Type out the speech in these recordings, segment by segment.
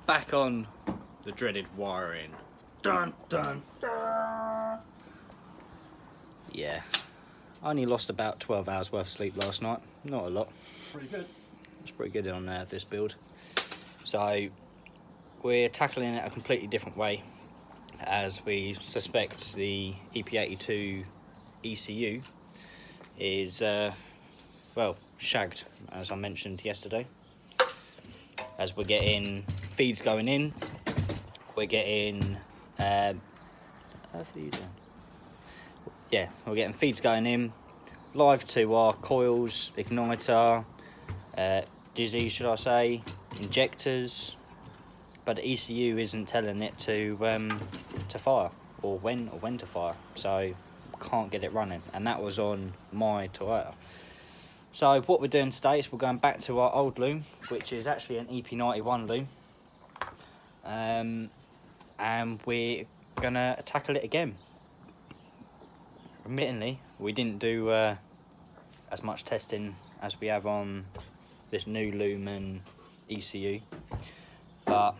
back on the dreaded wiring. Dun dun dun. Yeah, I only lost about 12 hours worth of sleep last night. Not a lot. Pretty good. It's pretty good on this build. So we're tackling it a completely different way, as we suspect the EP82 ECU is well, shagged, as I mentioned yesterday. As we're getting feeds going in, we're getting we're getting feeds going in live to our coils, igniter, dizzy, should I say, injectors, but the ECU isn't telling it to fire, or when to fire, so can't get it running, and that was on my Toyota. So what we're doing today is we're going back to our old loom, which is actually an EP91 loom, and we're gonna tackle it again. Admittedly, we didn't do as much testing as we have on this new loom and ECU, but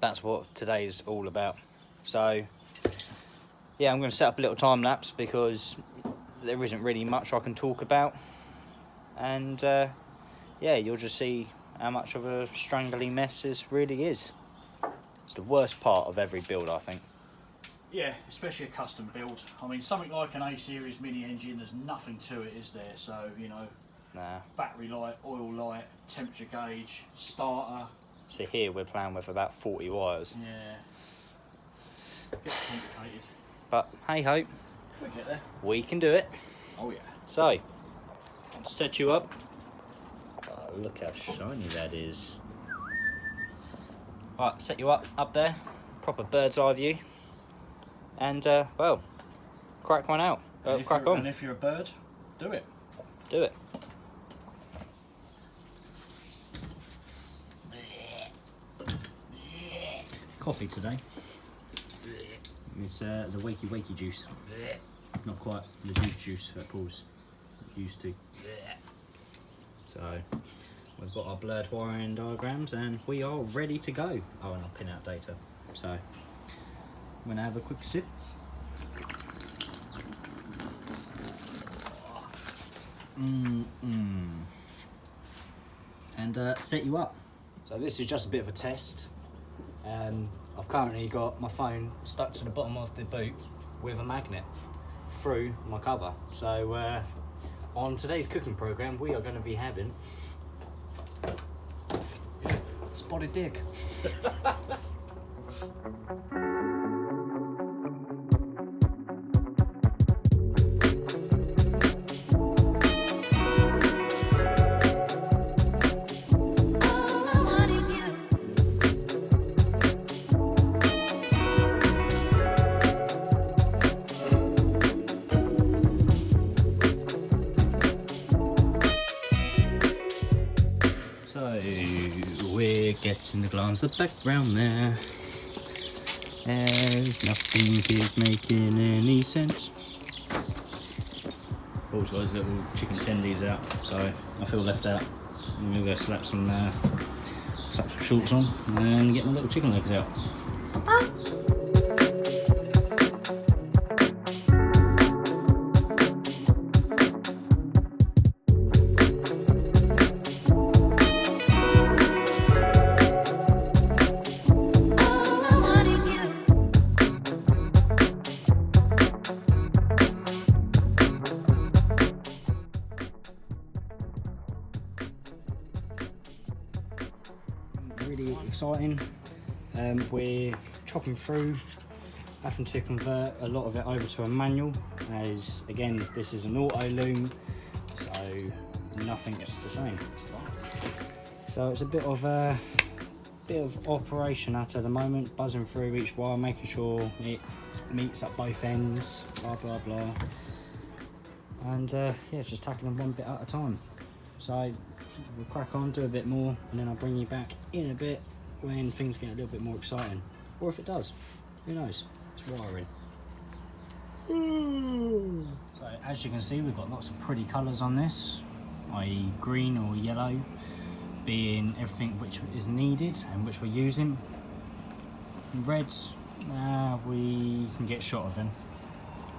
that's what today's all about. So yeah, I'm going to set up a little time lapse because there isn't really much I can talk about, and yeah, you'll just see how much of a strangly mess this really is. It's the worst part of every build, I think. Yeah, especially a custom build. I mean, something like an A-series mini engine, there's nothing to it, is there? So, you know, Nah. battery light, oil light, temperature gauge, starter. So here we're playing with about 40 wires. Yeah. Gets complicated. But hey ho, We'll get there. we can do it. Oh yeah. So, set you up. Oh, look how shiny that is. Right, set you up there, proper bird's eye view, and well, crack one out. Crack on. And if you're a bird, do it. Do it. Coffee today. It's the wakey juice. Not quite the juice that Paul's used to. So we've got our blurred wiring diagrams and we are ready to go. Oh, and I'll pin out data. So I'm gonna have a quick sip. And set you up. So this is just a bit of a test. I've currently got my phone stuck to the bottom of the boot with a magnet through my cover. So on today's cooking program, we are going to be having spotted dick. So we're getting the Glanza background there. As nothing is making any sense. Paul's got his little chicken tendies out, so I feel left out. I'm gonna go slap some shorts on and get my little chicken legs out. Really exciting. We're chopping through, having to convert a lot of it over to a manual, as again this is an auto loom, so nothing is the same. So it's a bit of operation at the moment, buzzing through each wire, making sure it meets up both ends, blah blah blah, and yeah, just tackling one bit at a time. So we'll crack on, do a bit more, and then I'll bring you back in a bit when things get a little bit more exciting. Or if it does, who knows? It's wiring. So as you can see, we've got lots of pretty colours on this, i.e. green or yellow, being everything which is needed and which we're using. Reds, we can get shot of them.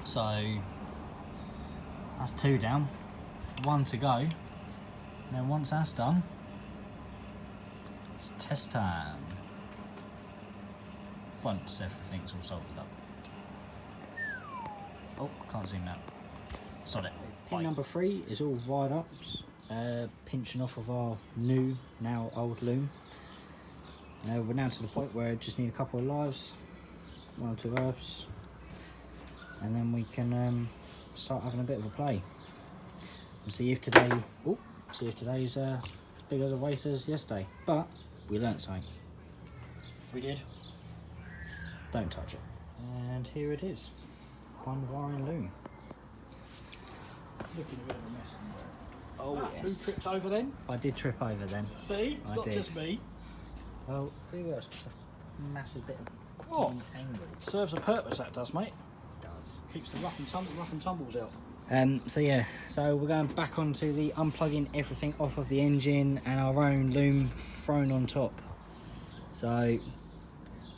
So that's 2 down, 1 to go. And then once that's done, it's test time. Once everything's all soldered up. Oh, can't zoom out. Sod it. Pin number 3 is all wired up, pinching off of our new, now old loom. We're now to the point where I just need a couple of lives, 1 or 2 earths, and then we can start having a bit of a play. And see if today's as big as a waste as yesterday. But we learnt something. We did. Don't touch it. And here it is. 1 wiring loom. Looking a bit of a mess. Oh yes. Who tripped over then? I did trip over then. See? It's not just me. Well, there was a massive bit of Oh, angle. serves a purpose, that does, mate. It does. Keeps the rough and tumbles out. So yeah, so we're going back onto the unplugging everything off of the engine and our own loom thrown on top. So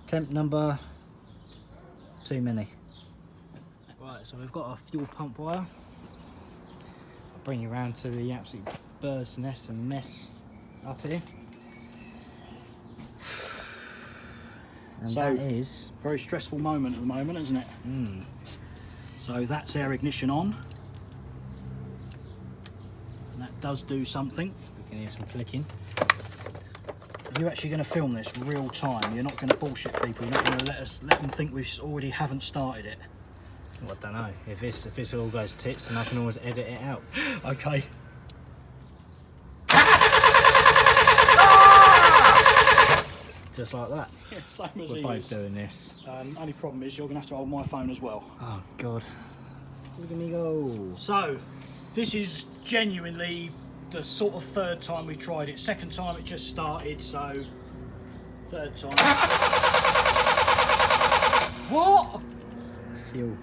temp number too many. Right, so we've got our fuel pump wire. I'll bring you around to the absolute bird's nest and mess up here. And So, that is very stressful moment at the moment, isn't it? So that's our ignition on. And that does do something. we can hear some clicking. You're actually going to film this real time. You're not going to bullshit people. You're not going to let them think we already haven't started it. Well, I don't know. If this all goes tits, then I can always edit it out. Okay. Just like that. Yeah, same as We're he both is. doing this. Only problem is you're going to have to hold my phone as well. Oh God. Look at me go. So, this is genuinely the sort of 3rd time we tried it. 2nd time it just started, so 3rd time. What? Fuel.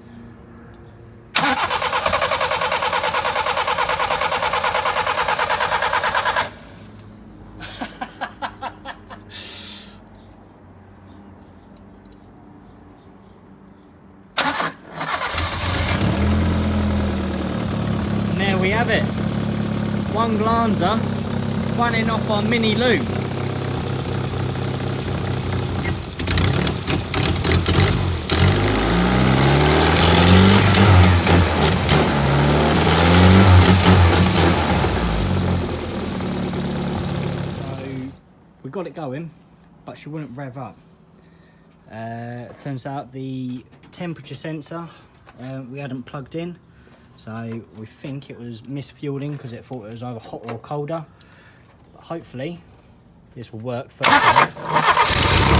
And there we have it. 1 Glanza running off our mini loom. We got it going, but she wouldn't rev up. Turns out the temperature sensor we hadn't plugged in, so we think it was misfueling because it thought it was either hot or colder. But hopefully this will work first time.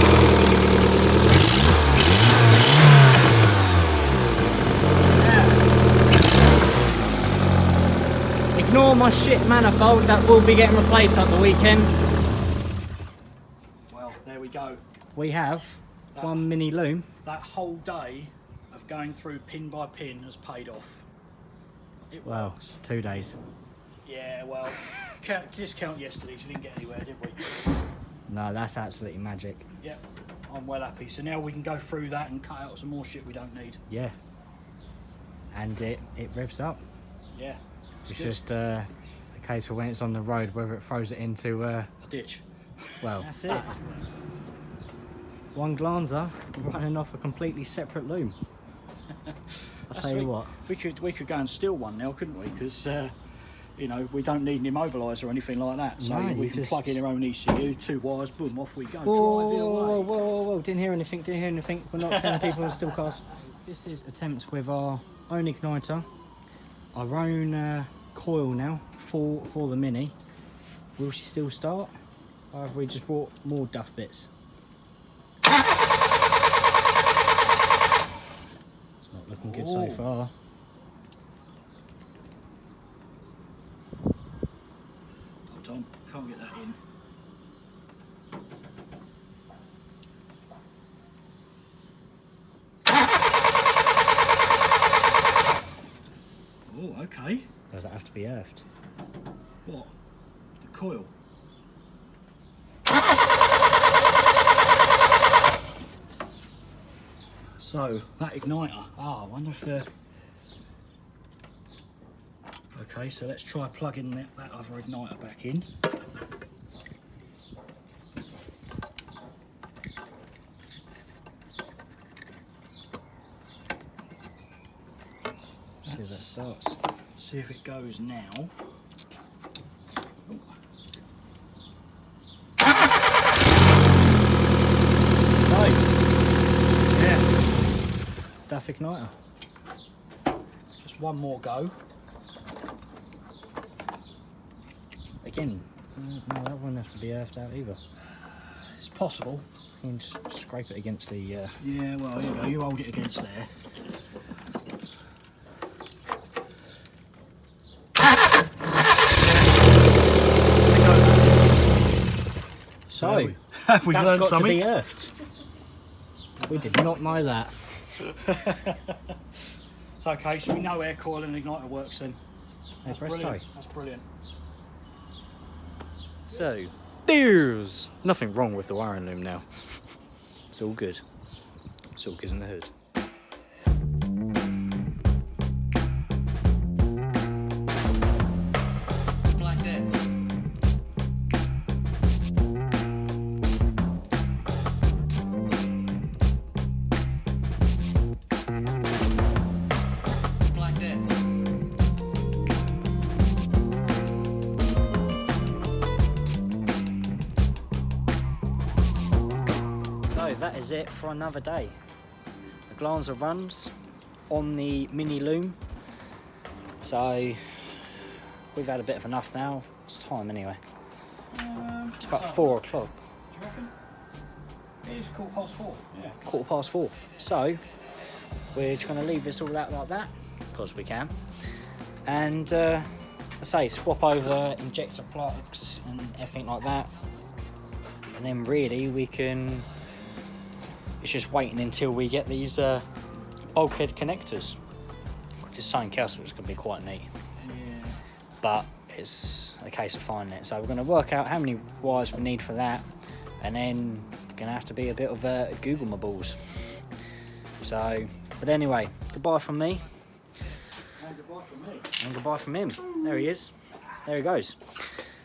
Ignore my shit manifold, that will be getting replaced at the weekend. Well, there we go. We have 1 mini loom. That whole day of going through pin by pin has paid off. It Well, works. 2 days. Yeah, well, discount yesterday, so we didn't get anywhere, did we? No, that's absolutely magic. Yep, I'm well happy. So now we can go through that and cut out some more shit we don't need. Yeah. And it revs up. Yeah. It's good. just a case of when it's on the road, whether it throws it into, A ditch. well, that's it. 1 Glanza running off a completely separate loom. I'll tell you what. We could go and steal one now, couldn't we? Because you know, we don't need an immobiliser or anything like that. So No, we you can just- plug in our own ECU, 2 wires, boom, off we go. Whoa, Drive it whoa, away. whoa, whoa, didn't hear anything, We're not telling people to steal cars. This is attempt with our own igniter, our own coil now for the Mini. Will she still start? Or have we just brought more duff bits? It's not looking good so Ooh. far. Hold on, can't get that in. Oh, okay. Does it have to be earthed? What? The coil? So that igniter, I wonder if they're... Okay, so let's try plugging that other igniter back in. See if that starts. See if it goes now. So, yeah, Duff igniter. just one more go. Again, no, that won't have to be earthed out either. It's possible. You can just scrape it against the... Yeah, well, here you go, you hold it against there. So, we've that's learned got something. to be earthed. We did not know that. It's okay, so we know air coil and igniter works then. That's presto. brilliant. That's brilliant. So, there's nothing wrong with the wiring loom now. It's all good. It's all good in the hood. Like that. Like that. So that is it for another day. The Glanza runs on the mini loom. So we've had a bit of enough now. It's time anyway. It's about 4 o'clock. Do you reckon? It is 4:15. Yeah. 4:15. So we're just going to leave this all out like that, because we can. And I say swap over injector plugs and everything like that. And then really we can... It's just waiting until we get these bulkhead connectors, which is something else which is going to be quite neat. Yeah. But it's a case of finding it. So we're going to work out how many wires we need for that, and then going to have to be a bit of a Google my balls. So, but anyway, goodbye from me. And goodbye from me. And goodbye from him. There he is. There he goes.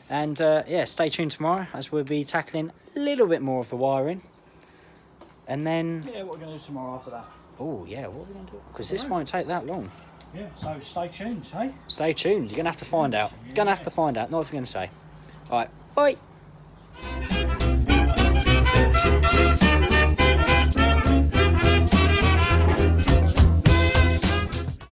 And yeah, stay tuned tomorrow as we'll be tackling a little bit more of the wiring. And then... Yeah, what are we going to do tomorrow after that? Oh, yeah, what are we going to do? Because this won't take that long. Yeah, so stay tuned, hey? Stay tuned. You're going to have to find out. You're going to have to find out. Not what you're going to say. All right, bye.